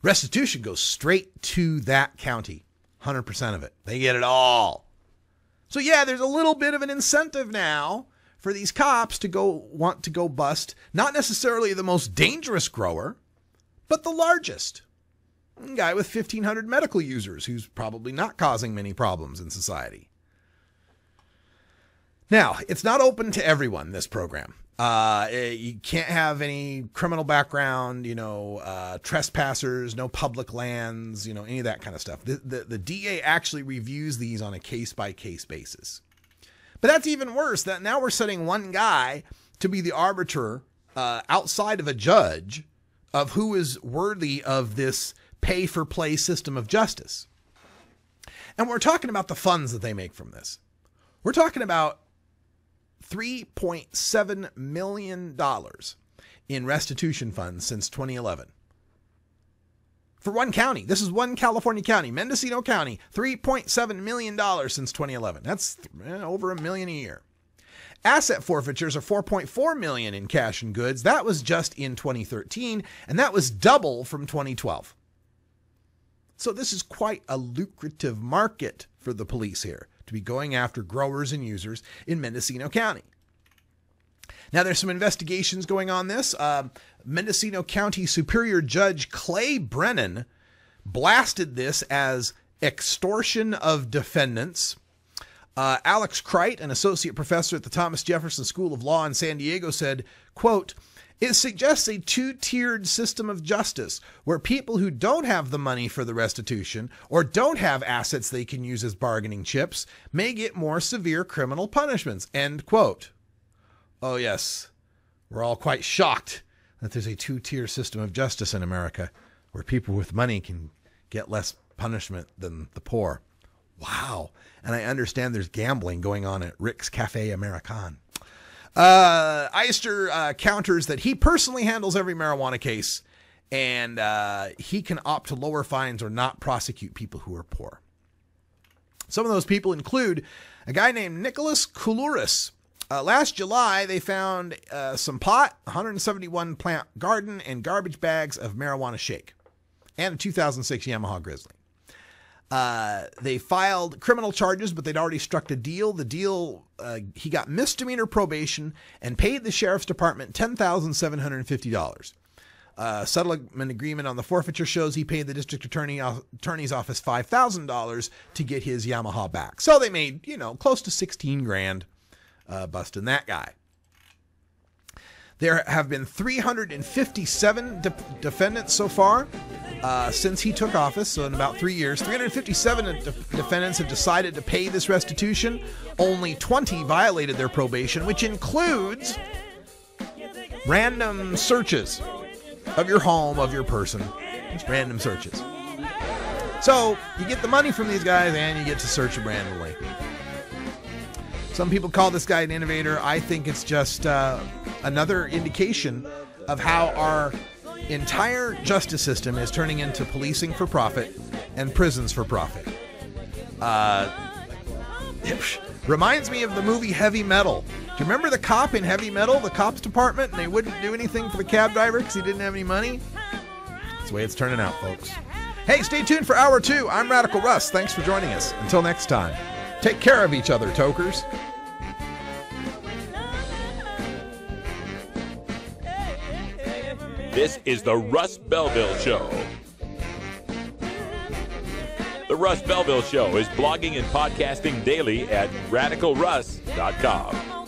G: restitution goes straight to that county, 100% of it. They get it all. So yeah, there's a little bit of an incentive now for these cops to want to go bust, not necessarily the most dangerous grower, but the largest. A guy with 1,500 medical users who's probably not causing many problems in society. Now, it's not open to everyone, this program. You can't have any criminal background, trespassers, no public lands, any of that kind of stuff. The DA actually reviews these on a case-by-case basis. But that's even worse. That now we're setting one guy to be the arbiter outside of a judge of who is worthy of this pay-for-play system of justice. And we're talking about the funds that they make from this. We're talking about $3.7 million in restitution funds since 2011. For one county. This is one California county, Mendocino County, $3.7 million since 2011. That's over $1 million a year. Asset forfeitures are $4.4 million in cash and goods. That was just in 2013, and that was double from 2012. So this is quite a lucrative market for the police here to be going after growers and users in Mendocino County. Now, there's some investigations going on this. Mendocino County Superior Judge Clay Brennan blasted this as extortion of defendants. Alex Kreit, an associate professor at the Thomas Jefferson School of Law in San Diego, said, quote, "It suggests a two-tiered system of justice where people who don't have the money for the restitution or don't have assets they can use as bargaining chips may get more severe criminal punishments." End quote. Oh, yes, we're all quite shocked that there's a two-tier system of justice in America where people with money can get less punishment than the poor. Wow. And I understand there's gambling going on at Rick's Cafe American. Eister counters that he personally handles every marijuana case, and he can opt to lower fines or not prosecute people who are poor. Some of those people include a guy named Nicholas Koulouris. Last July, they found some pot, 171 plant garden, and garbage bags of marijuana shake, and a 2006 Yamaha Grizzly. They filed criminal charges, but they'd already struck a deal. The deal, he got misdemeanor probation and paid the sheriff's department $10,750. Settlement agreement on the forfeiture shows he paid the district attorney's office $5,000 to get his Yamaha back. So they made, close to 16 grand busting that guy. There have been 357 defendants so far since he took office, so in about 3 years. 357 defendants have decided to pay this restitution. Only 20 violated their probation, which includes random searches of your home, of your person. Just random searches. So you get the money from these guys and you get to search them randomly. Some people call this guy an innovator. I think it's just another indication of how our entire justice system is turning into policing for profit and prisons for profit. Reminds me of the movie Heavy Metal. Do you remember the cop in Heavy Metal, the cops department, and they wouldn't do anything for the cab driver because he didn't have any money? That's the way it's turning out, folks. Hey, stay tuned for Hour 2. I'm Radical Russ. Thanks for joining us. Until next time, take care of each other, tokers.
A: This is the Russ Belville Show. The Russ Belville Show is blogging and podcasting daily at radicalruss.com.